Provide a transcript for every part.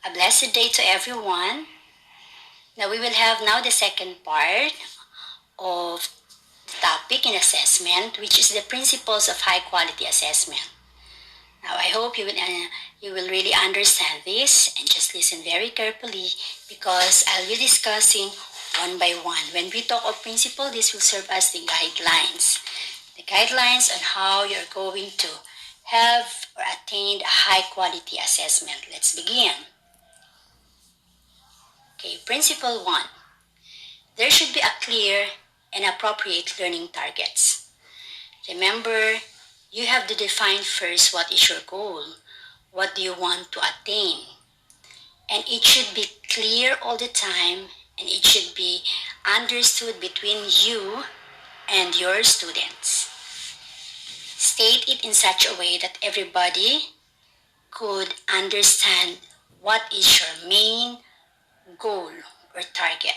A blessed day to everyone. Now we will have now the second part of the topic in assessment, which is the principles of high quality assessment. Now I hope you will really understand this and just listen very carefully because I'll be discussing one by one. When we talk of principle, this will serve as the guidelines. The guidelines on how you're going to have or attain a high quality assessment. Let's begin. Okay, principle 1. There should be a clear and appropriate learning targets. Remember, you have to define first what is your goal, what do you want to attain. And it should be clear all the time and it should be understood between you and your students. State it in such a way that everybody could understand what is your main goal or target.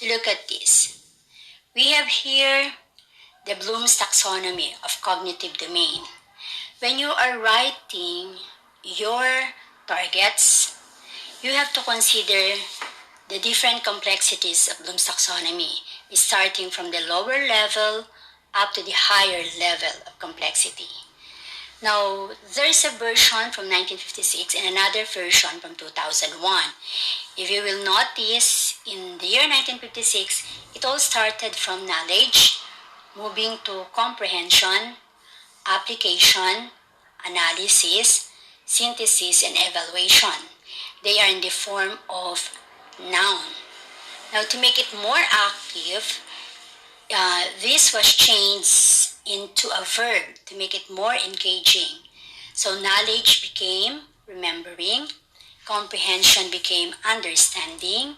Look at this. We have here the Bloom's Taxonomy of cognitive domain. When you are writing your targets, you have to consider the different complexities of Bloom's Taxonomy, starting from the lower level up to the higher level of complexity. Now, there is a version from 1956 and another version from 2001. If you will notice, in the year 1956, it all started from knowledge, moving to comprehension, application, analysis, synthesis, and evaluation. They are in the form of noun. Now, to make it more active, this was changed into a verb to make it more engaging. So knowledge became remembering, comprehension became understanding,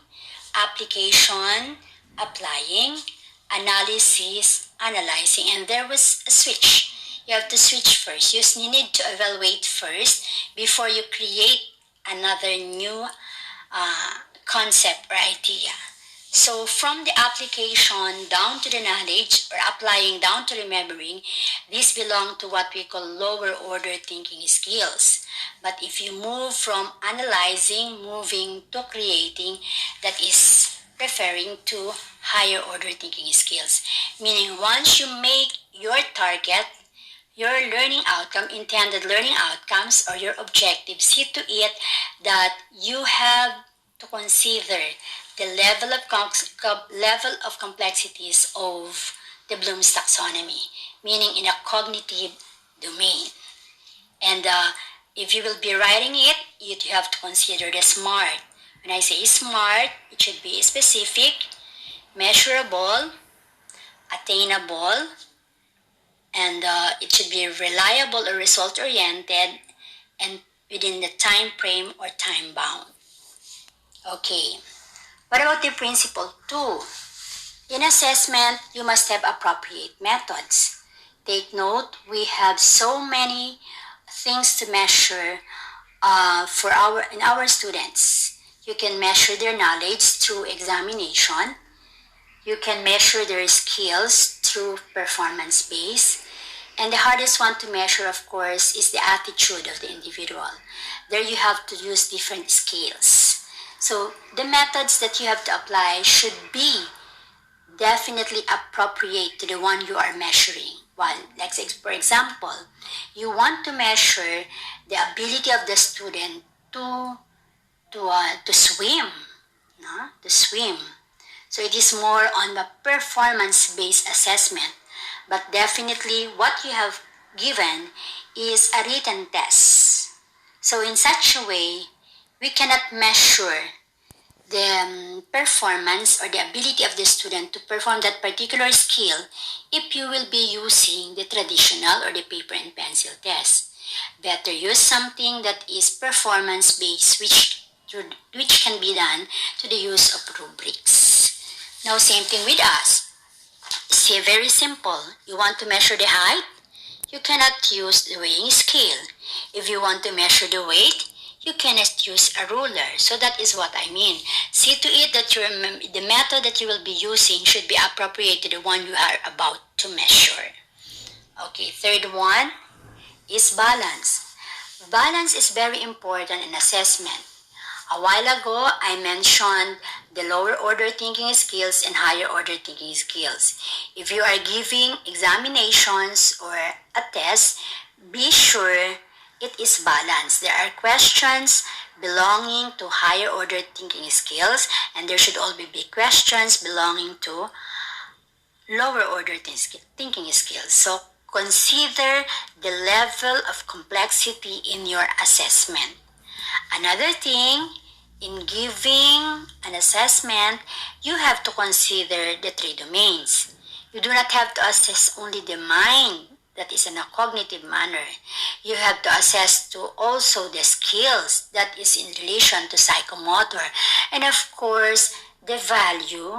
application, applying, analysis, analyzing, and there was a switch. You have to switch first. You need to evaluate first before you create another new concept or idea. So from the application down to the knowledge or applying down to remembering, these belong to what we call lower order thinking skills. But if you move from analyzing, moving to creating, that is referring to higher order thinking skills. Meaning once you make your target, your learning outcome, intended learning outcomes or your objectives, see to it that you have to consider the level of complexities of the Bloom's taxonomy, meaning in a cognitive domain. And if you will be writing it, you have to consider the SMART. When I say SMART, it should be specific, measurable, attainable, and it should be reliable or result-oriented and within the time frame or time bound. Okay. What about the principle 2? In assessment, you must have appropriate methods. Take note, we have so many things to measure in our students. You can measure their knowledge through examination. You can measure their skills through performance-based. And the hardest one to measure, of course, is the attitude of the individual. There you have to use different scales. So the methods that you have to apply should be definitely appropriate to the one you are measuring. Well, like for example, you want to measure the ability of the student to swim, no? To swim. So it is more on the performance-based assessment. But definitely what you have given is a written test. So in such a way, we cannot measure the performance or the ability of the student to perform that particular skill if you will be using the traditional or the paper and pencil test. Better use something that is performance-based, which can be done to the use of rubrics. Now, same thing with us. It's very simple. You want to measure the height? You cannot use the weighing scale. If you want to measure the weight, you cannot use a ruler. So that is what I mean. See to it that the method that you will be using should be appropriate to the one you are about to measure. Okay, third one is balance. Balance is very important in assessment. A while ago, I mentioned the lower order thinking skills and higher order thinking skills. If you are giving examinations or a test, be sure it is balanced. There are questions belonging to higher order thinking skills, and there should also be questions belonging to lower order thinking skills. So consider the level of complexity in your assessment. Another thing, in giving an assessment, you have to consider the three domains. You do not have to assess only the mind that is in a cognitive manner. You have to assess to also the skills that is in relation to psychomotor, and of course the value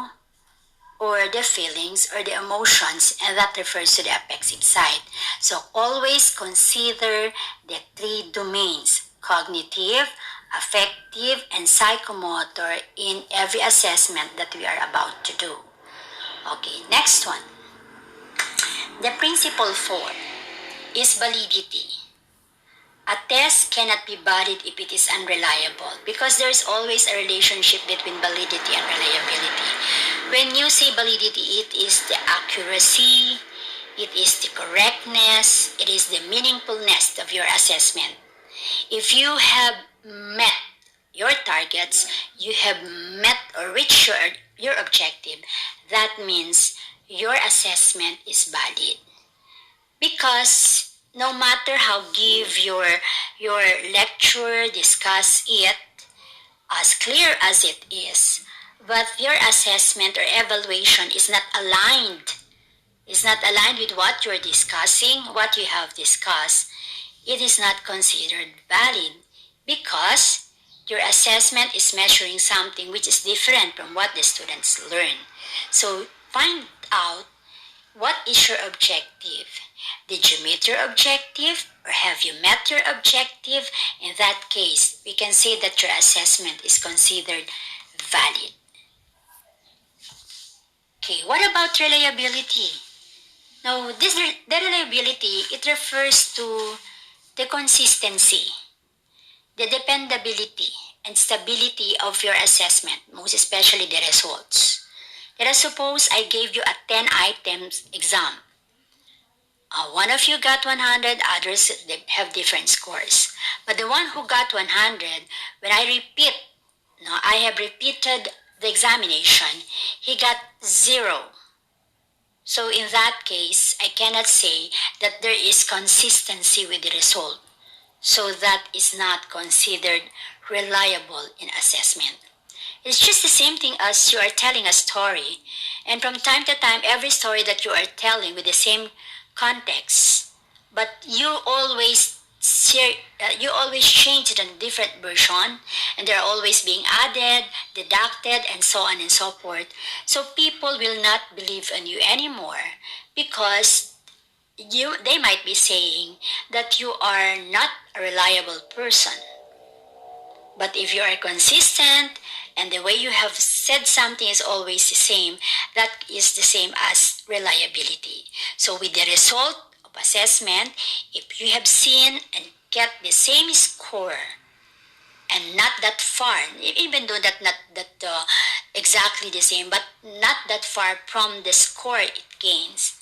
or the feelings or the emotions, and that refers to the affective side. So always consider the three domains: cognitive, affective, and psychomotor in every assessment that we are about to do. Okay, next one. The principle 4 is validity. A test cannot be valid if it is unreliable, because there is always a relationship between validity and reliability. When you say validity, it is the accuracy, it is the correctness, it is the meaningfulness of your assessment. If you have met your targets, you have met or reached your objective, that means your assessment is valid. Because no matter how give your lecturer discuss it as clear as it is, but your assessment or evaluation is not aligned with what you're discussing, what you have discussed, it is not considered valid, because your assessment is measuring something which is different from what the students learn. So find out, what is your objective? Did you meet your objective, or have you met your objective? In that case, we can say that your assessment is considered valid. Okay, what about reliability? Now, the reliability, it refers to the consistency, the dependability, and stability of your assessment, most especially the results. Let us suppose I gave you a 10 items exam. One of you got 100, others they have different scores. But the one who got 100, when I have repeated the examination, he got 0. So in that case, I cannot say that there is consistency with the result. So that is not considered reliable in assessment. It's just the same thing as you are telling a story, and from time to time, every story that you are telling with the same context, but you always change it in a different version, and they're always being added, deducted, and so on and so forth. So people will not believe in you anymore, because they might be saying that you are not a reliable person. But if you are consistent and the way you have said something is always the same, that is the same as reliability. So with the result of assessment, if you have seen and get the same score and not that far, even though that not that exactly the same, but not that far from the score it gains,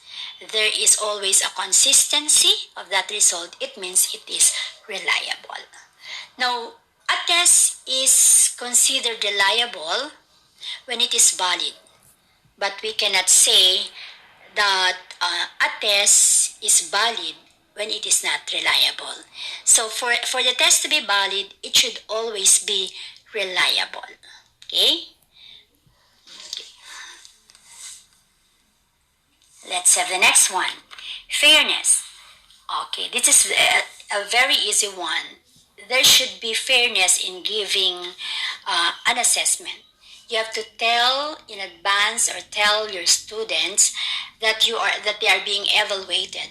there is always a consistency of that result. It means it is reliable. Now, a test is considered reliable when it is valid, but we cannot say that a test is valid when it is not reliable. So for the test to be valid, it should always be reliable. Okay? Let's have the next one. Fairness. Okay, this is a very easy one. There should be fairness in giving an assessment. You have to tell in advance, or tell your students that they are being evaluated.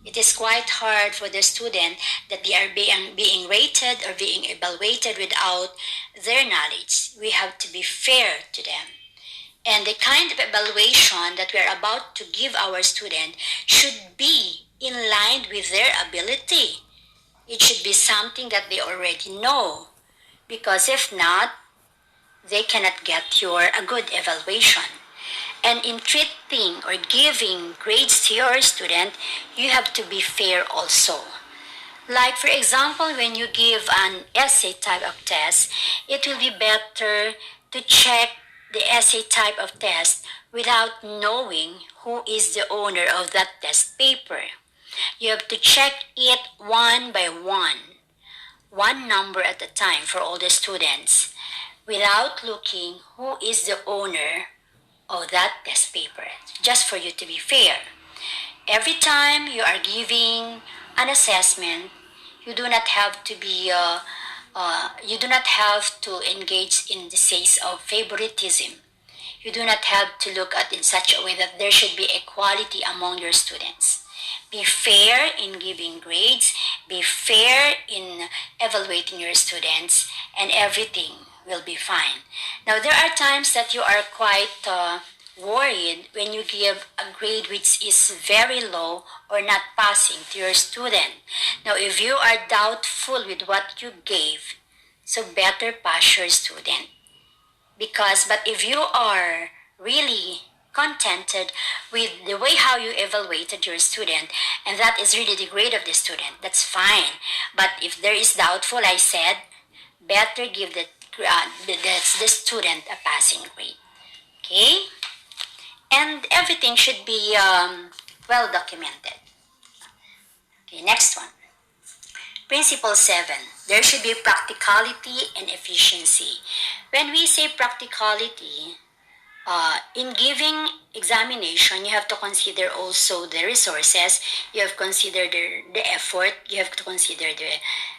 It is quite hard for the student that they are being rated or being evaluated without their knowledge. We have to be fair to them. And the kind of evaluation that we are about to give our student should be in line with their ability. It should be something that they already know, because if not, they cannot get a good evaluation. And in treating or giving grades to your student, you have to be fair also. Like for example, when you give an essay type of test, it will be better to check the essay type of test without knowing who is the owner of that test paper. You have to check it one by one number at a time for all the students, without looking who is the owner of that test paper, just for you to be fair. Every time you are giving an assessment, you do not have to you do not have to engage in the sense of favoritism. You do not have to look at it in such a way that there should be equality among your students. Be fair in giving grades, be fair in evaluating your students, and everything will be fine. Now, there are times that you are quite worried when you give a grade which is very low or not passing to your student. Now, if you are doubtful with what you gave, so better pass your student. But if you are really contented with the way how you evaluated your student, and that is really the grade of the student, that's fine. But if there is doubtful, I said, better give the student a passing grade. Okay? And everything should be well documented. Okay, next one. Principle 7. There should be practicality and efficiency. When we say practicality, in giving examination, you have to consider also the resources, you have to consider the effort, you have to consider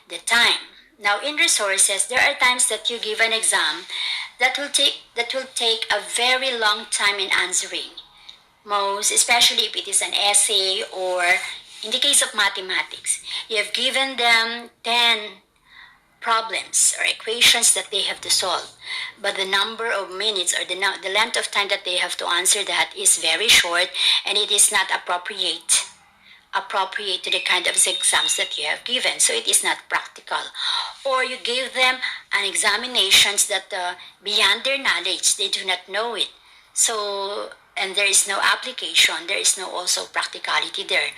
the time. Now, in resources, there are times that you give an exam that will take a very long time in answering. Most especially if it is an essay, or in the case of mathematics, you have given them 10 problems or equations that they have to solve, but the number of minutes or the length of time that they have to answer that is very short, and it is not appropriate to the kind of exams that you have given, so it is not practical. Or you give them an examinations that beyond their knowledge, they do not know it, so and there is no application, there is no also practicality there.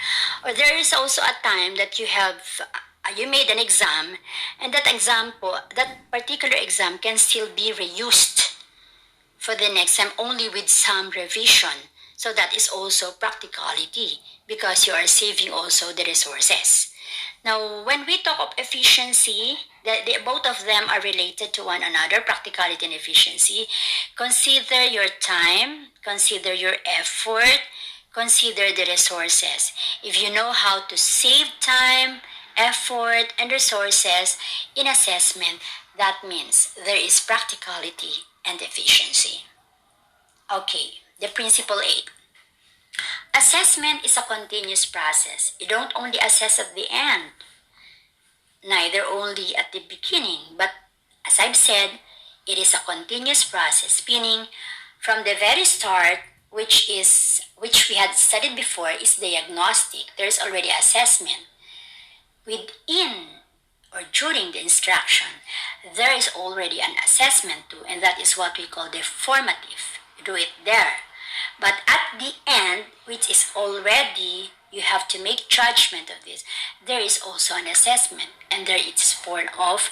Or there is also a time that you made an exam, and that particular exam can still be reused for the next time, only with some revision. So that is also practicality, because you are saving also the resources. Now, when we talk of efficiency, both of them are related to one another, practicality and efficiency. Consider your time, consider your effort, consider the resources. If you know how to save time, effort, and resources in assessment, that means there is practicality and efficiency. Okay, the principle 8. Assessment is a continuous process. You don't only assess at the end, neither only at the beginning, but as I've said, it is a continuous process, meaning from the very start, which we had studied before, is diagnostic. There's already assessment. Within or during the instruction, there is already an assessment too, and that is what we call the formative. You do it there. But at the end, which is already, you have to make judgment of this, there is also an assessment, and there it's form of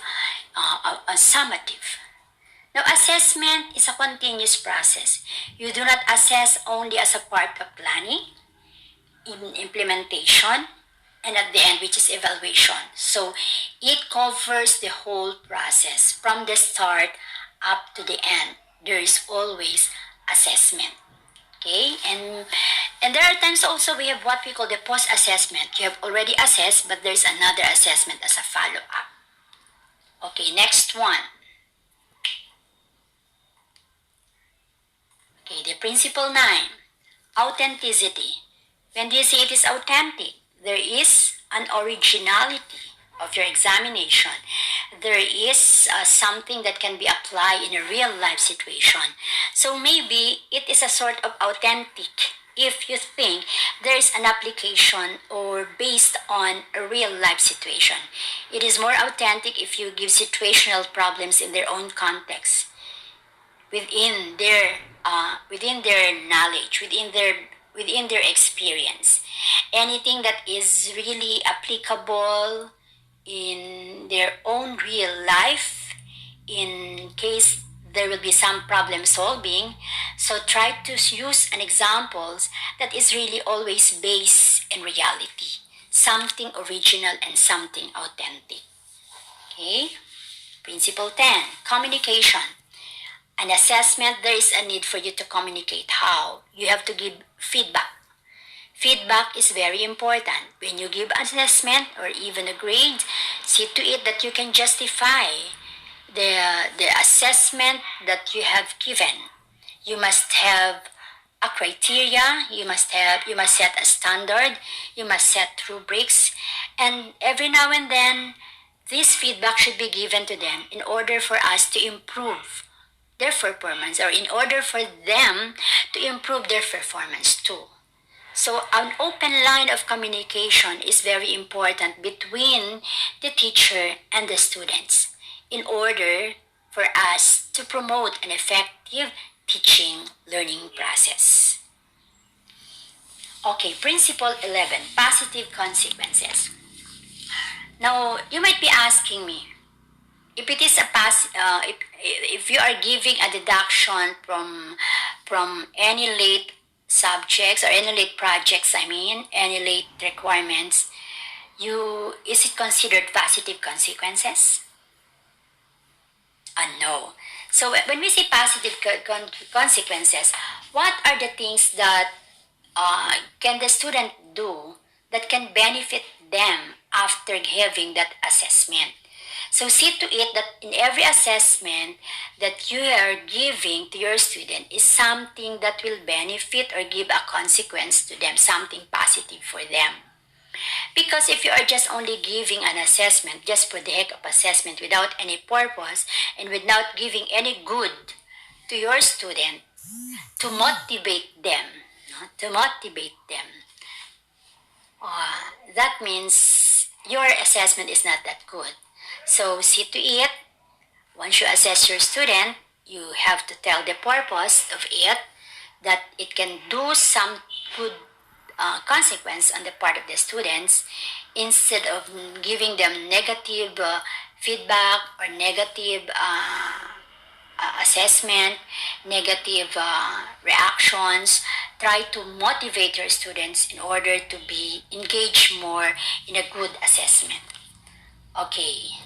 a summative. Now, assessment is a continuous process. You do not assess only as a part of planning, in implementation, and at the end, which is evaluation. So it covers the whole process from the start up to the end. There is always assessment. Okay, and there are times also we have what we call the post-assessment. You have already assessed, but there's another assessment as a follow-up. Okay, next one. Okay, the principle 9, authenticity. When do you say it is authentic? There is an originality of your examination. There is something that can be applied in a real life situation. So maybe it is a sort of authentic if you think there is an application or based on a real life situation. It is more authentic if you give situational problems in their own context, within their knowledge, within their experience. Anything that is really applicable in their own real life, in case there will be some problem solving. So try to use an examples that is really always based in reality, something original and something authentic. Okay? Principle 10, communication. An assessment, there is a need for you to communicate how. You have to give feedback. Feedback is very important. When you give an assessment or even a grade, see to it that you can justify the assessment that you have given. You must have a criteria, you must set a standard, you must set rubrics, and every now and then, this feedback should be given to them in order for us to improve their performance, or in order for them to improve their performance too. So an open line of communication is very important between the teacher and the students in order for us to promote an effective teaching learning process. Okay, principle 11, positive consequences. Now, you might be asking me, if it is if you are giving a deduction from any late subjects or any late projects, any late requirements, is it considered positive consequences? No. So when we say positive consequences, what are the things that can the student do that can benefit them after having that assessment? So see to it that in every assessment that you are giving to your student is something that will benefit or give a consequence to them, something positive for them. Because if you are just only giving an assessment, just for the heck of assessment, without any purpose and without giving any good to your student to motivate them, that means your assessment is not that good. So see to it, once you assess your student, you have to tell the purpose of it, that it can do some good consequence on the part of the students, instead of giving them negative feedback or negative assessment, negative reactions. Try to motivate your students in order to be engaged more in a good assessment. Okay,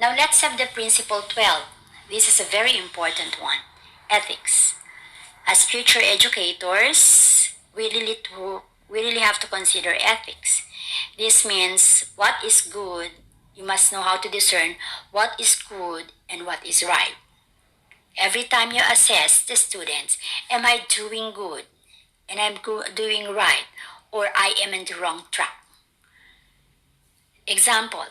now let's have the principle 12. This is a very important one, ethics. As future educators, we really have to consider ethics. This means what is good, you must know how to discern what is good and what is right. Every time you assess the students, am I doing good and I'm doing right, or I am in the wrong track? Example,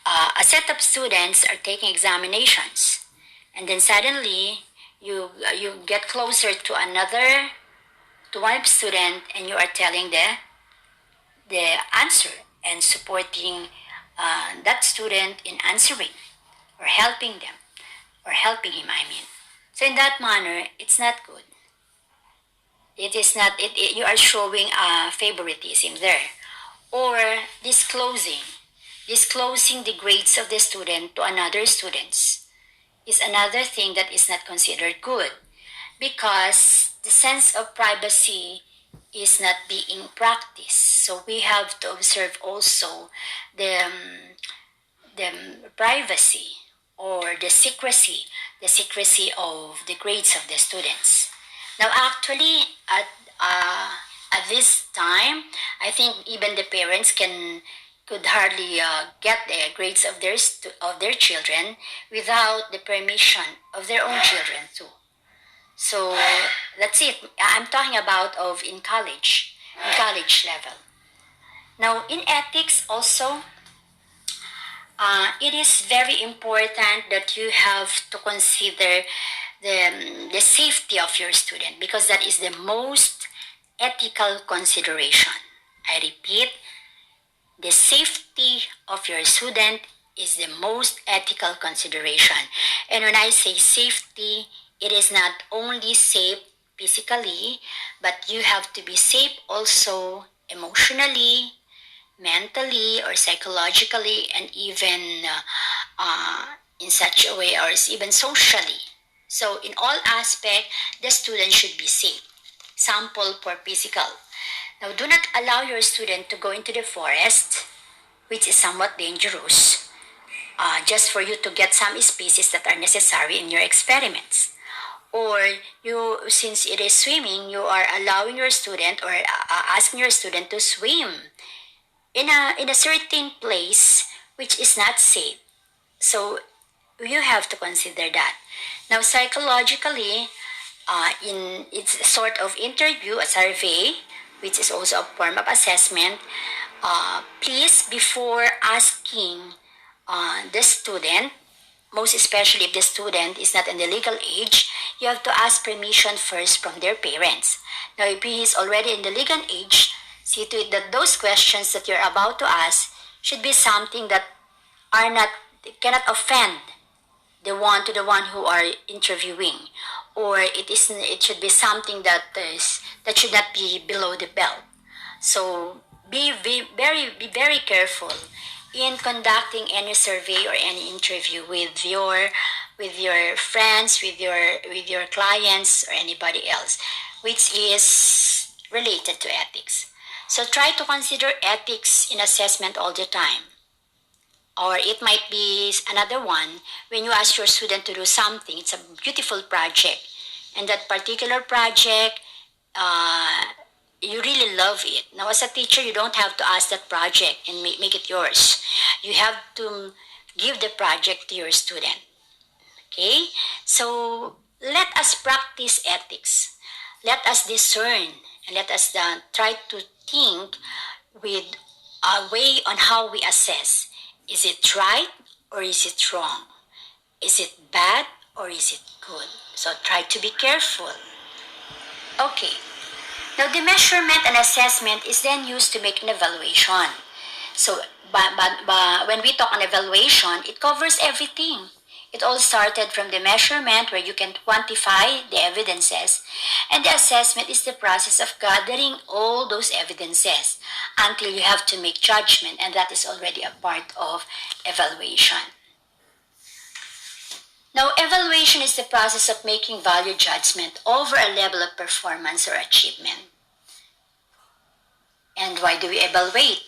a set of students are taking examinations, and then suddenly you get closer to one student, and you are telling the answer and supporting that student in answering or helping them or helping him. So in that manner, it's not good. It is not. You are showing favoritism there, or disclosing the grades of the student to another students is another thing that is not considered good, because the sense of privacy is not being practiced. So we have to observe also the privacy or the secrecy of the grades of the students. Now actually at this time, I think even the parents could hardly get the grades of their children without the permission of their own children too. So that's it. I'm talking about in college level. Now in ethics also, it is very important that you have to consider the safety of your student, because that is the most ethical consideration. I repeat, the safety of your student is the most ethical consideration. And when I say safety, it is not only safe physically, but you have to be safe also emotionally, mentally, or psychologically, and even in such a way, or even socially. So in all aspects, the student should be safe. Sample for physical. Now, do not allow your student to go into the forest, which is somewhat dangerous, just for you to get some species that are necessary in your experiments. Or you, since it is swimming, you are allowing your student or asking your student to swim in a certain place which is not safe. So you have to consider that. Now, psychologically, in its sort of interview, a survey, which is also a form of assessment, please, before asking the student, most especially if the student is not in the legal age, you have to ask permission first from their parents. Now, if he is already in the legal age, see to it that those questions that you're about to ask should be something that are not, cannot offend the one who are interviewing, or it should be something that should not be below the belt. So be very careful in conducting any survey or any interview with your friends, with your clients, or anybody else, which is related to ethics. So try to consider ethics in assessment all the time. Or it might be another one, when you ask your student to do something, it's a beautiful project, and that particular project, you really love it. Now, as a teacher, you don't have to ask that project and make it yours. You have to give the project to your student. Okay? So, let us practice ethics. Let us discern, and let us try to think with a way on how we assess. Is it right or is it wrong? Is it bad or is it good? So try to be careful. Okay. Now, the measurement and assessment is then used to make an evaluation. So, when we talk on evaluation, it covers everything. It all started from the measurement, where you can quantify the evidences, and the assessment is the process of gathering all those evidences until you have to make judgment, and that is already a part of evaluation. Now, evaluation is the process of making value judgment over a level of performance or achievement. And why do we evaluate?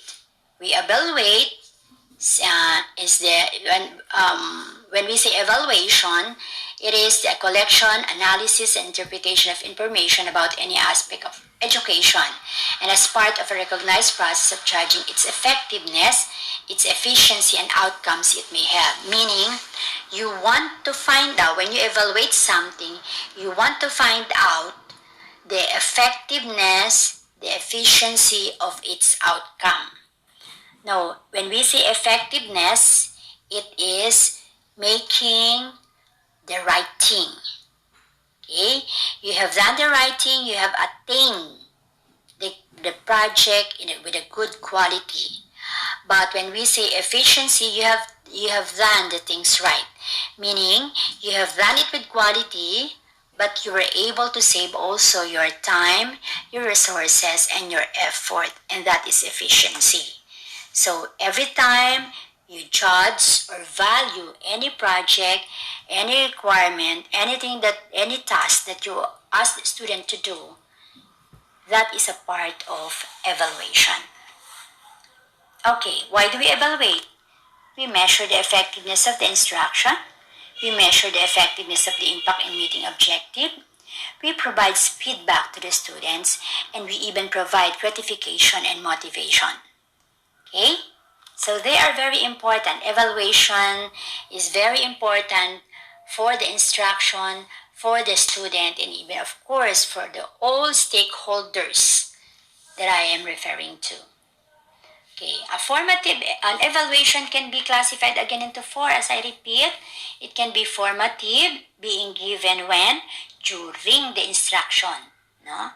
We evaluate when we say evaluation, it is the collection, analysis, and interpretation of information about any aspect of education, and as part of a recognized process of judging its effectiveness, its efficiency, and outcomes it may have. Meaning, you want to find out, when you evaluate something, you want to find out the effectiveness, the efficiency of its outcome. Now, when we say effectiveness, it is making the right thing. Okay? You have done the right thing, you have attained the project with a good quality. But when we say efficiency, you have done the things right. Meaning, you have done it with quality, but you were able to save also your time, your resources, and your effort, and that is efficiency. So every time you judge or value any project, any requirement, any task that you ask the student to do, that is a part of evaluation. Okay, why do we evaluate? We measure the effectiveness of the instruction. We measure the effectiveness of the impact in meeting objective. We provide feedback to the students, and we even provide gratification and motivation. Okay? So they are very important. Evaluation is very important for the instruction, for the student, and even, of course, for the all stakeholders that I am referring to. Okay, an evaluation can be classified again into four. As I repeat, it can be formative, being given when? During the instruction. No?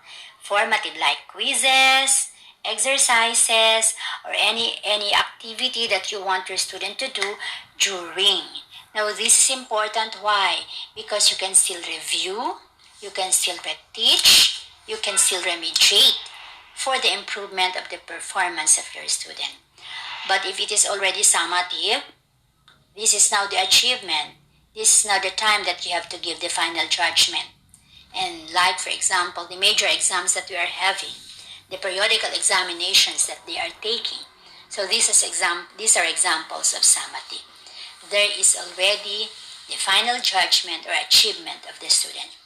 Formative like quizzes, exercises, or any activity that you want your student to do during. Now this is important. Why? Because you can still review, you can still teach, you can still remediate for the improvement of the performance of your student. But if it is already summative, this is now the achievement. This is now the time that you have to give the final judgment. And like, for example, the major exams that we are having, the periodical examinations that they are taking. So these are examples of summative. There is already the final judgment or achievement of the student.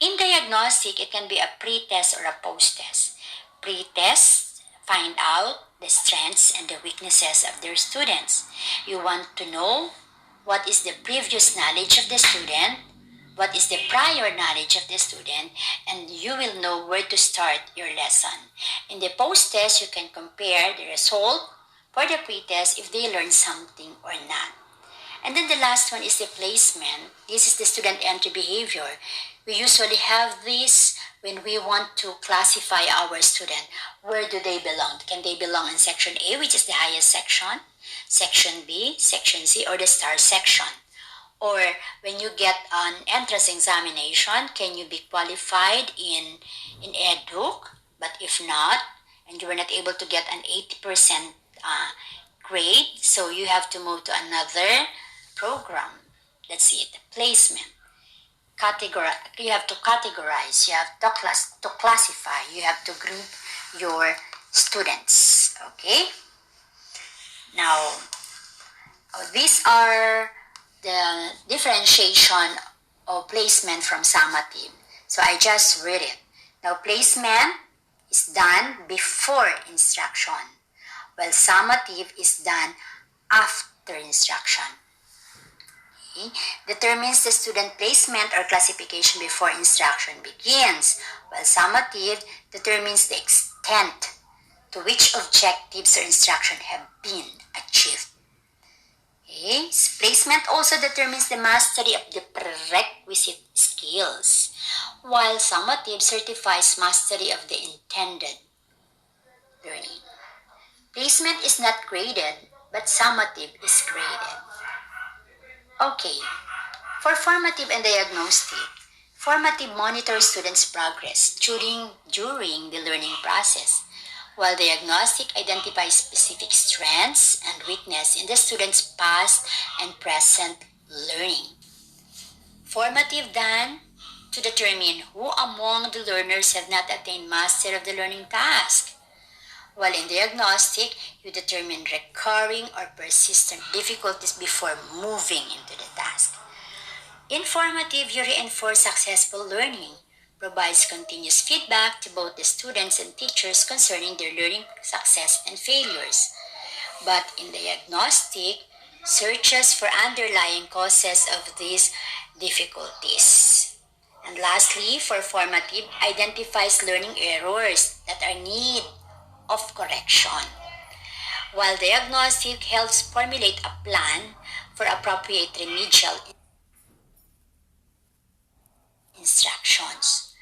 In diagnostic, it can be a pre-test or a post-test. Pre-test, find out the strengths and the weaknesses of their students. You want to know what is the previous knowledge of the student, what is the prior knowledge of the student, and you will know where to start your lesson. In the post-test, you can compare the result for the pre-test if they learn something or not. And then the last one is the placement. This is the student entry behavior. We usually have this when we want to classify our student. Where do they belong? Can they belong in section A, which is the highest section, section B, section C, or the star section? Or when you get an entrance examination, can you be qualified in EdHook? But if not, and you were not able to get an 80% grade, so you have to move to another program. That's it. Placement. You have to categorize, you have to classify, you have to group your students. Okay? Now, these are the differentiation of placement from summative. So I just read it. Now, placement is done before instruction, while summative is done after instruction. Okay? Determines the student placement or classification before instruction begins, while summative determines the extent to which objectives or instruction have been achieved. Okay? Placement also determines the mastery of the prerequisite skills, while summative certifies mastery of the intended learning. Placement is not graded, but summative is graded. Okay, for formative and diagnostic, formative monitors students' progress during the learning process, while diagnostic identifies specific strengths and weaknesses in the student's past and present learning. Formative done to determine who among the learners have not attained mastery of the learning task, while in diagnostic, you determine recurring or persistent difficulties before moving into the task. In formative, you reinforce successful learning, provides continuous feedback to both the students and teachers concerning their learning success and failures. But in diagnostic, searches for underlying causes of these difficulties. And lastly, for formative, identifies learning errors that are in need of correction, while diagnostic helps formulate a plan for appropriate remedial instructions.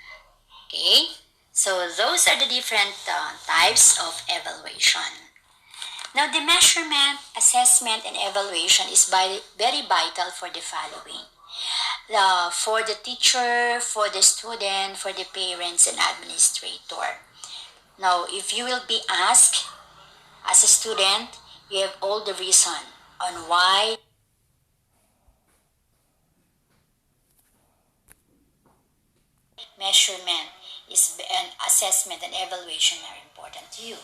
Okay, so those are the different types of evaluation. Now, the measurement, assessment, and evaluation is very vital for the following. For the teacher, for the student, for the parents, and administrator. Now, if you will be asked as a student, you have all the reason on why measurement and assessment and evaluation are important to you.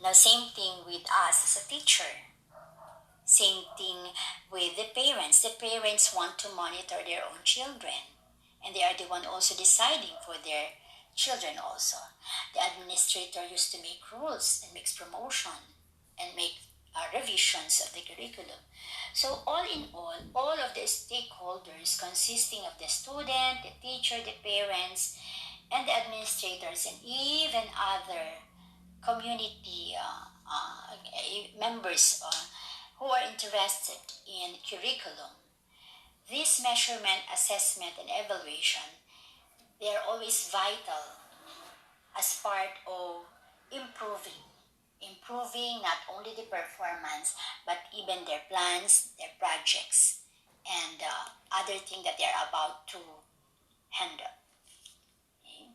Now, same thing with us as a teacher. Same thing with the parents. The parents want to monitor their own children, and they are the one also deciding for their children also. The administrator used to make rules and makes promotion and make revisions of the curriculum. So all in all of the stakeholders consisting of the student, the teacher, the parents, and the administrators, and even other community members who are interested in curriculum, this measurement, assessment, and evaluation They are always vital as part of improving not only the performance, but even their plans, their projects, and other thing that they're about to handle. Okay?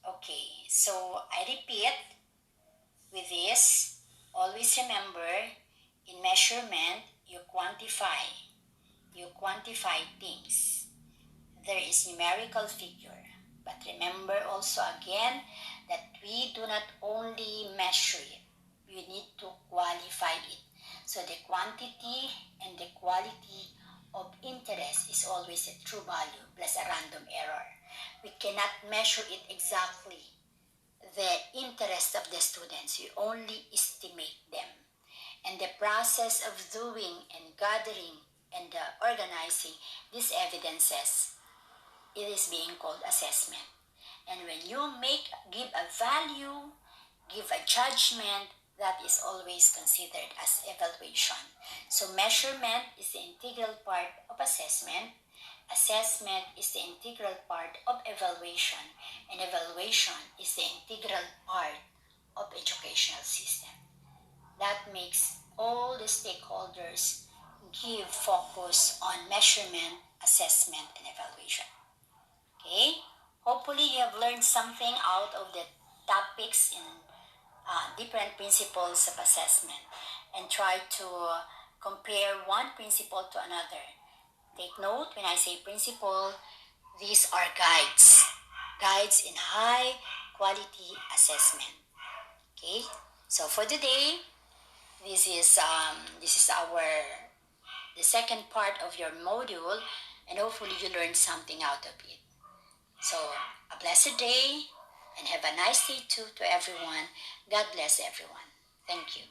Okay, so I repeat with this, always remember, in measurement, you quantify things. There is numerical figure, but remember also again that we do not only measure it, we need to qualify it. So the quantity and the quality of interest is always a true value plus a random error. We cannot measure it exactly, the interest of the students. We only estimate them. And the process of doing and gathering and organizing these evidences, it is being called assessment. And when you give a value, give a judgment, that is always considered as evaluation. So measurement is the integral part of assessment. Assessment is the integral part of evaluation, and evaluation is the integral part of educational system. That makes all the stakeholders give focus on measurement, assessment, and evaluation. Okay? Hopefully you have learned something out of the topics in different principles of assessment, and try to compare one principle to another. Take note, when I say principle, these are guides in high quality assessment. Okay, so for today, this is our the second part of your module, and hopefully you learned something out of it. So a blessed day, and have a nice day too to everyone. God bless everyone. Thank you.